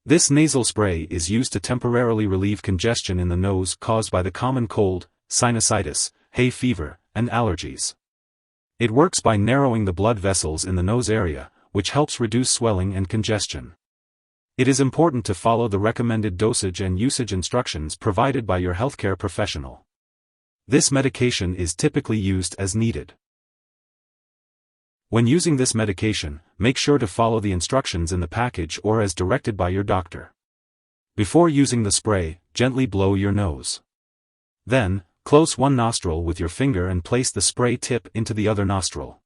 This nasal spray is used to temporarily relieve congestion in the nose caused by the common cold, sinusitis, hay fever, and allergies. It works by narrowing the blood vessels in the nose area, which helps reduce swelling and congestion. It is important to follow the recommended dosage and usage instructions provided by your healthcare professional. This medication is typically used as needed. When using this medication, make sure to follow the instructions in the package or as directed by your doctor. Before using the spray, gently blow your nose. Then, close one nostril with your finger and place the spray tip into the other nostril.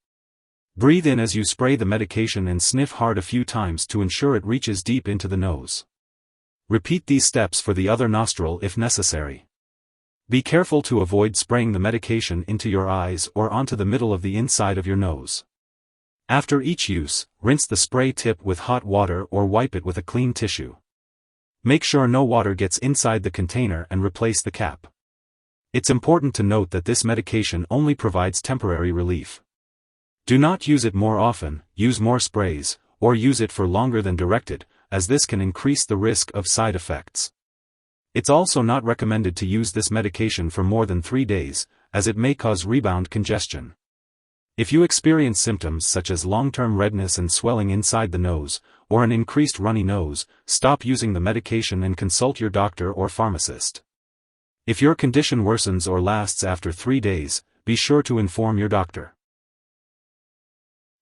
Breathe in as you spray the medication and sniff hard a few times to ensure it reaches deep into the nose. Repeat these steps for the other nostril if necessary. Be careful to avoid spraying the medication into your eyes or onto the middle of the inside of your nose. After each use, rinse the spray tip with hot water or wipe it with a clean tissue. Make sure no water gets inside the container and replace the cap. It's important to note that this medication only provides temporary relief. Do not use it more often, use more sprays, or use it for longer than directed, as this can increase the risk of side effects. It's also not recommended to use this medication for more than 3 days, as it may cause rebound congestion. If you experience symptoms such as long-term redness and swelling inside the nose, or an increased runny nose, stop using the medication and consult your doctor or pharmacist. If your condition worsens or lasts after 3 days, be sure to inform your doctor.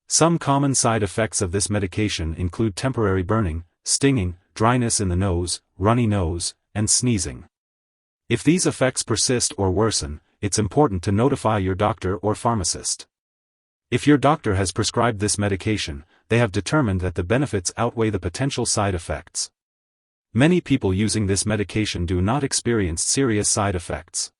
Some common side effects of this medication include temporary burning, stinging, dryness in the nose, runny nose, and sneezing. If these effects persist or worsen, it's important to notify your doctor or pharmacist. If your doctor has prescribed this medication, they have determined that the benefits outweigh the potential side effects. Many people using this medication do not experience serious side effects.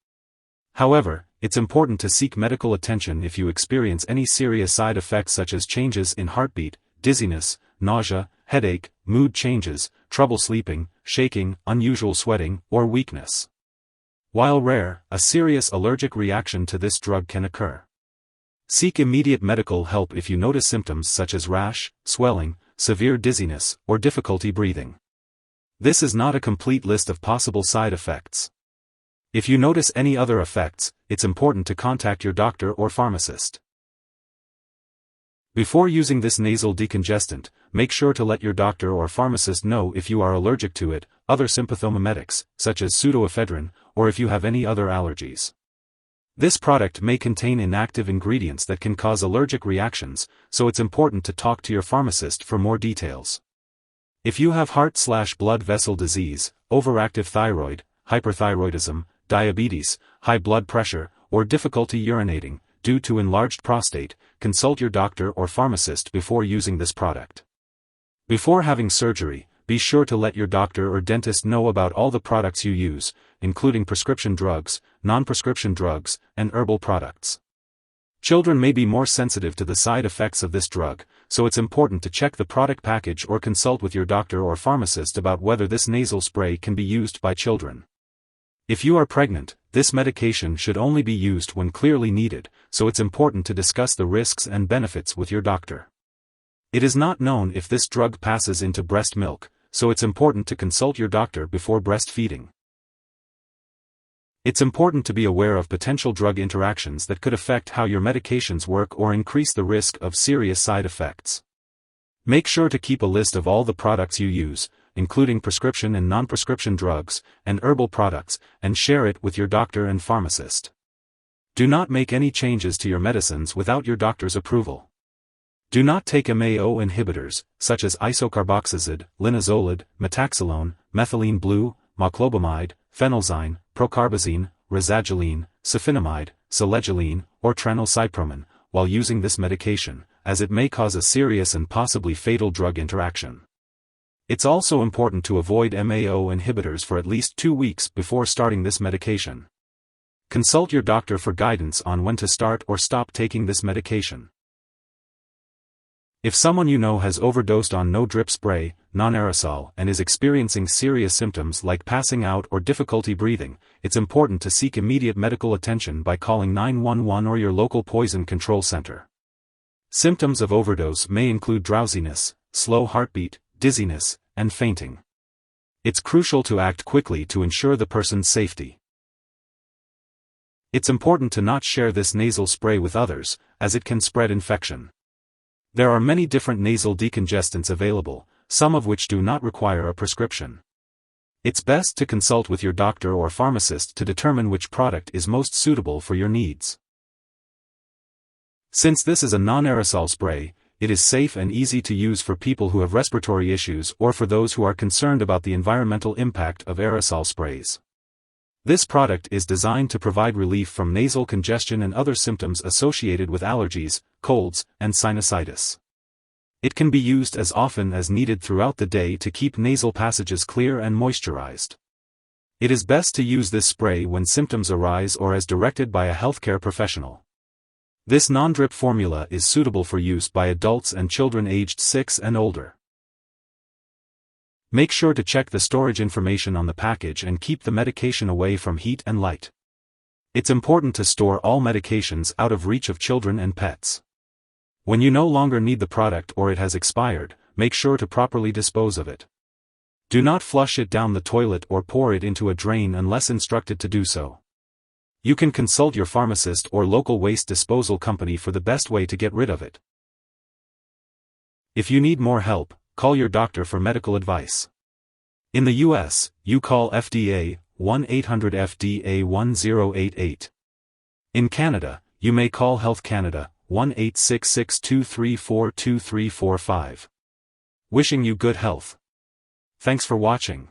However, it's important to seek medical attention if you experience any serious side effects such as changes in heartbeat, dizziness, nausea, headache, mood changes, trouble sleeping, shaking, unusual sweating, or weakness. While rare, a serious allergic reaction to this drug can occur. Seek immediate medical help if you notice symptoms such as rash, swelling, severe dizziness, or difficulty breathing. This is not a complete list of possible side effects. If you notice any other effects, it's important to contact your doctor or pharmacist. Before using this nasal decongestant, make sure to let your doctor or pharmacist know if you are allergic to it, other sympathomimetics, such as pseudoephedrine, or if you have any other allergies. This product may contain inactive ingredients that can cause allergic reactions, so it's important to talk to your pharmacist for more details. If you have heart/blood vessel disease, overactive thyroid, hyperthyroidism, diabetes, high blood pressure, or difficulty urinating, due to enlarged prostate, consult your doctor or pharmacist before using this product. Before having surgery, be sure to let your doctor or dentist know about all the products you use, including prescription drugs, non-prescription drugs, and herbal products. Children may be more sensitive to the side effects of this drug, so it's important to check the product package or consult with your doctor or pharmacist about whether this nasal spray can be used by children. If you are pregnant, this medication should only be used when clearly needed, so it's important to discuss the risks and benefits with your doctor. It is not known if this drug passes into breast milk, so it's important to consult your doctor before breastfeeding. It's important to be aware of potential drug interactions that could affect how your medications work or increase the risk of serious side effects. Make sure to keep a list of all the products you use, including prescription and non-prescription drugs, and herbal products, and share it with your doctor and pharmacist. Do not make any changes to your medicines without your doctor's approval. Do not take MAO inhibitors, such as isocarboxazid, linezolid, metaxalone, methylene blue, moclobamide, phenelzyme, procarbazine, razagiline, sulfinamide, selegiline, or tranylcypromine, while using this medication, as it may cause a serious and possibly fatal drug interaction. It's also important to avoid MAO inhibitors for at least 2 weeks before starting this medication. Consult your doctor for guidance on when to start or stop taking this medication. If someone you know has overdosed on no-drip spray, non-aerosol, and is experiencing serious symptoms like passing out or difficulty breathing, it's important to seek immediate medical attention by calling 911 or your local poison control center. Symptoms of overdose may include drowsiness, slow heartbeat, dizziness, and fainting. It's crucial to act quickly to ensure the person's safety. It's important to not share this nasal spray with others, as it can spread infection. There are many different nasal decongestants available, some of which do not require a prescription. It's best to consult with your doctor or pharmacist to determine which product is most suitable for your needs. Since this is a non-aerosol spray, it is safe and easy to use for people who have respiratory issues or for those who are concerned about the environmental impact of aerosol sprays. This product is designed to provide relief from nasal congestion and other symptoms associated with allergies, colds, and sinusitis. It can be used as often as needed throughout the day to keep nasal passages clear and moisturized. It is best to use this spray when symptoms arise or as directed by a healthcare professional. This non-drip formula is suitable for use by adults and children aged 6 and older. Make sure to check the storage information on the package and keep the medication away from heat and light. It's important to store all medications out of reach of children and pets. When you no longer need the product or it has expired, make sure to properly dispose of it. Do not flush it down the toilet or pour it into a drain unless instructed to do so. You can consult your pharmacist or local waste disposal company for the best way to get rid of it. If you need more help, call your doctor for medical advice. In the US, you call FDA, 1-800-FDA-1088. In Canada, you may call Health Canada, 1-866-234-2345. Wishing you good health. Thanks for watching.